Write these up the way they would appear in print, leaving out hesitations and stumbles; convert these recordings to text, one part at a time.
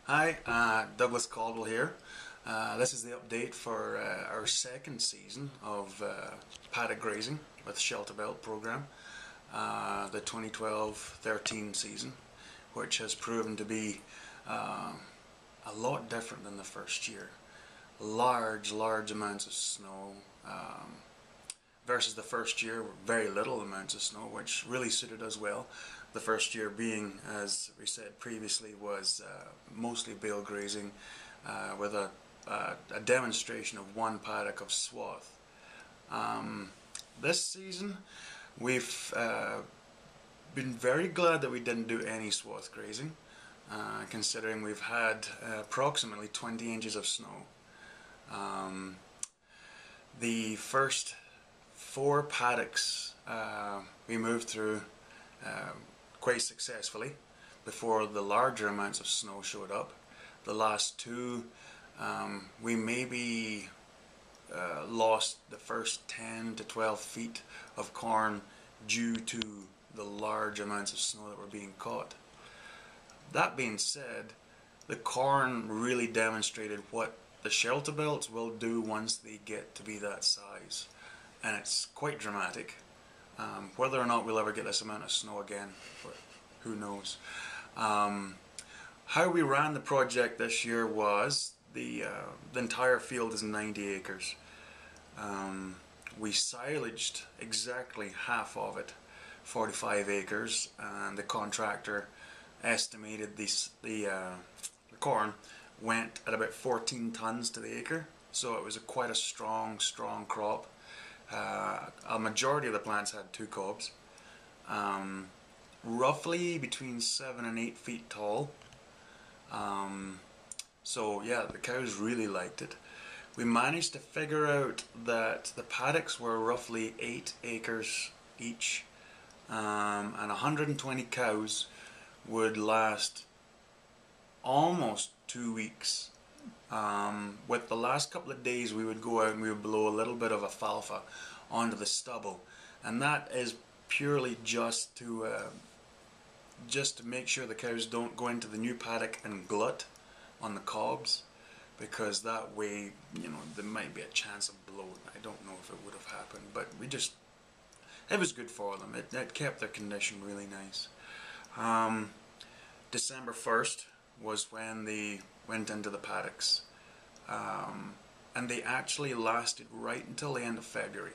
Hi, Douglas Caldwell here. This is the update for our second season of paddock grazing with Shelter Belt program, the 2012-13 season, which has proven to be a lot different than the first year. Large amounts of snow versus the first year, very little amounts of snow, which really suited us well. The first year being, as we said previously, was mostly bale grazing with a demonstration of one paddock of swath. This season we've been very glad that we didn't do any swath grazing, considering we've had approximately 20 inches of snow. The first 4 paddocks we moved through quite successfully before the larger amounts of snow showed up. The last 2 we maybe lost the first 10 to 12 feet of corn due to the large amounts of snow that were being caught. That being said, the corn really demonstrated what the shelter belts will do once they get to be that size, and it's quite dramatic. Whether or not we'll ever get this amount of snow again, who knows. How we ran the project this year was the entire field is 90 acres. We silaged exactly half of it, 45 acres, and the contractor estimated the corn went at about 14 tons to the acre, so it was quite a strong crop. A majority of the plants had 2 cobs, roughly between 7 and 8 feet tall. So yeah, the cows really liked it. We managed to figure out that the paddocks were roughly 8 acres each, and 120 cows would last almost 2 weeks. With the last couple of days we would go out and we would blow a little bit of alfalfa onto the stubble, and that is purely just to make sure the cows don't go into the new paddock and glut on the cobs, because that way, you know, there might be a chance of bloat. I don't know if it would have happened, but it was good for them. It kept their condition really nice. December 1st was when they went into the paddocks, and they actually lasted right until the end of February.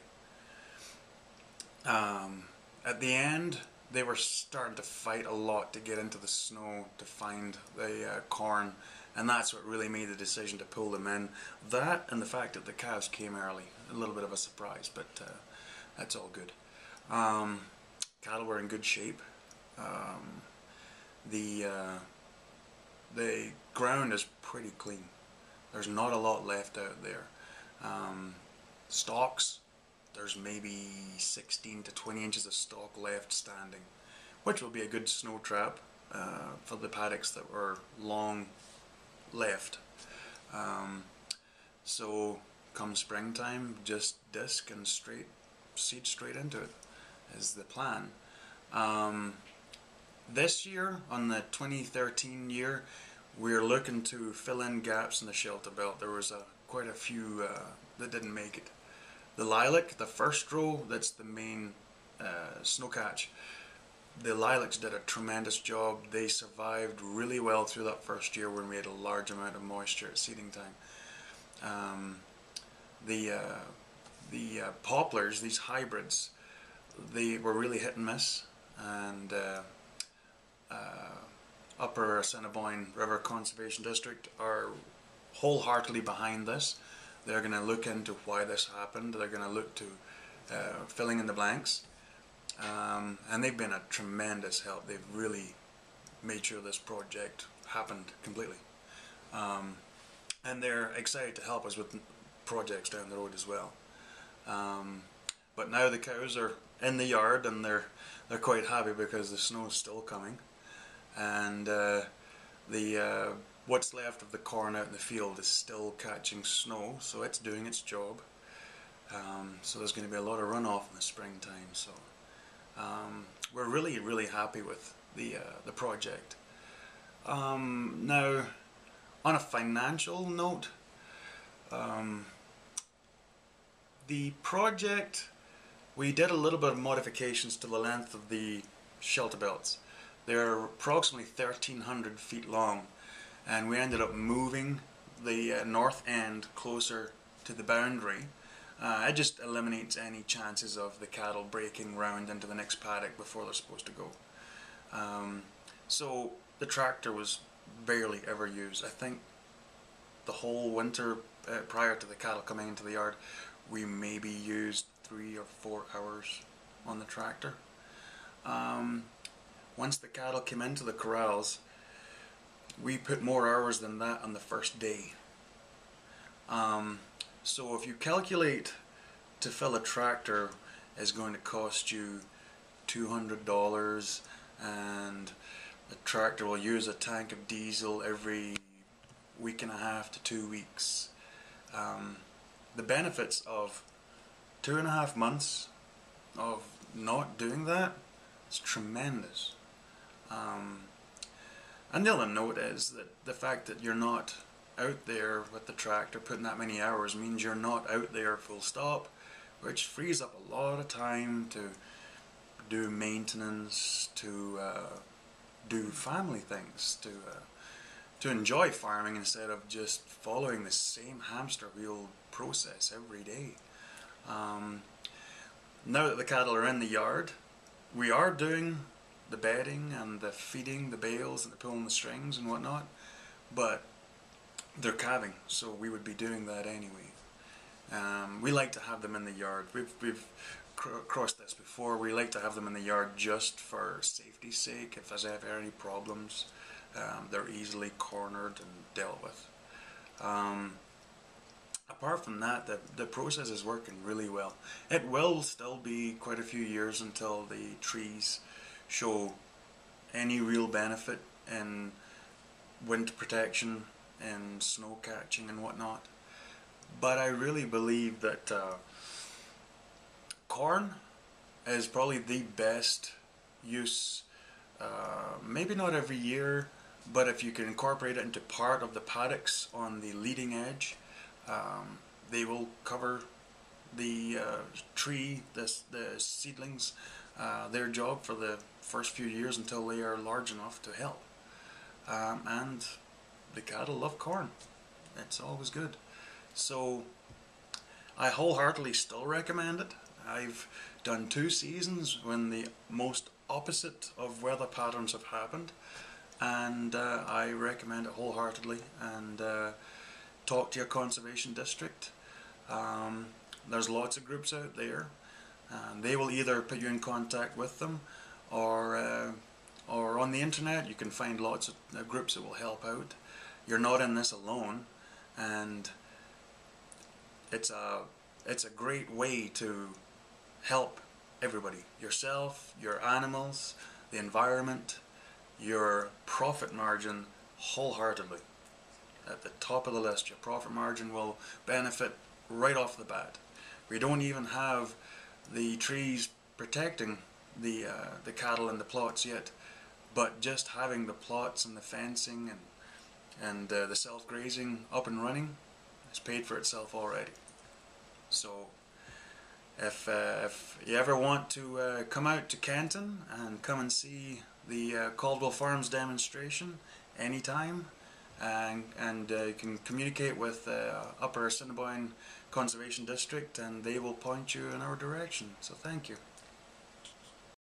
At the end, they were starting to fight a lot to get into the snow to find the corn, and that's what really made the decision to pull them in. That and the fact that the calves came early, a little bit of a surprise, but that's all good. Cattle were in good shape. The ground is pretty clean. There's not a lot left out there. Stalks, there's maybe 16 to 20 inches of stalk left standing, which will be a good snow trap for the paddocks that were long left. So come springtime, just disc and seed straight into it is the plan. This year, on the 2013 year, we're looking to fill in gaps in the shelter belt. There was quite a few that didn't make it. The lilac, the first row, that's the main snow catch. The lilacs did a tremendous job. They survived really well through that first year when we had a large amount of moisture at seeding time. The poplars, these hybrids, they were really hit and miss, and Upper Assiniboine River Conservation District are wholeheartedly behind this. They're going to look into why this happened. They're going to look to filling in the blanks, and they've been a tremendous help. They've really made sure this project happened completely, and they're excited to help us with projects down the road as well. But now the cows are in the yard, and they're quite happy because the snow is still coming, and what's left of the corn out in the field is still catching snow, so it's doing its job. So there's going to be a lot of runoff in the springtime. So we're really happy with the project. Now, On a financial note, the project, we did a little bit of modifications to the length of the shelter belts. They're approximately 1,300 feet long, and we ended up moving the north end closer to the boundary. It just eliminates any chances of the cattle breaking round into the next paddock before they're supposed to go. So the tractor was barely ever used. I think the whole winter prior to the cattle coming into the yard, we maybe used 3 or 4 hours on the tractor. Once the cattle came into the corrals, we put more hours than that on the first day. So if you calculate to fill a tractor is going to cost you $200, and the tractor will use a tank of diesel every week and a half to 2 weeks. The benefits of 2.5 months of not doing that is tremendous. And the other note is that the fact that you're not out there with the tractor putting that many hours means you're not out there full stop, which frees up a lot of time to do maintenance, to do family things, to enjoy farming instead of just following the same hamster wheel process every day. Now that the cattle are in the yard, we are doing the bedding and the feeding, the bales and the pulling the strings and whatnot, but they're calving, so we would be doing that anyway. We like to have them in the yard. We've crossed this before. We like to have them in the yard just for safety's sake. If there's ever any problems, they're easily cornered and dealt with. Apart from that, the process is working really well. It will still be quite a few years until the trees show any real benefit in wind protection and snow catching and whatnot. But I really believe that corn is probably the best use, maybe not every year, but if you can incorporate it into part of the paddocks on the leading edge, they will cover the tree, the seedlings, their job for the first few years until they are large enough to help. And the cattle love corn. It's always good. So I wholeheartedly still recommend it. I've done 2 seasons when the most opposite of weather patterns have happened, and I recommend it wholeheartedly. And talk to your conservation district. There's lots of groups out there, and they will either put you in contact with them, or on the internet you can find lots of groups that will help out. You're not in this alone, and it's a great way to help everybody, yourself, your animals, the environment, your profit margin wholeheartedly. At the top of the list, your profit margin will benefit right off the bat. We don't even have the trees protecting the cattle and the plots yet, but just having the plots and the fencing and the self-grazing up and running has paid for itself already. So if you ever want to come out to Kenton and come and see the Caldwell Farms demonstration anytime, and you can communicate with Upper Assiniboine Conservation District, and they will point you in our direction. So thank you.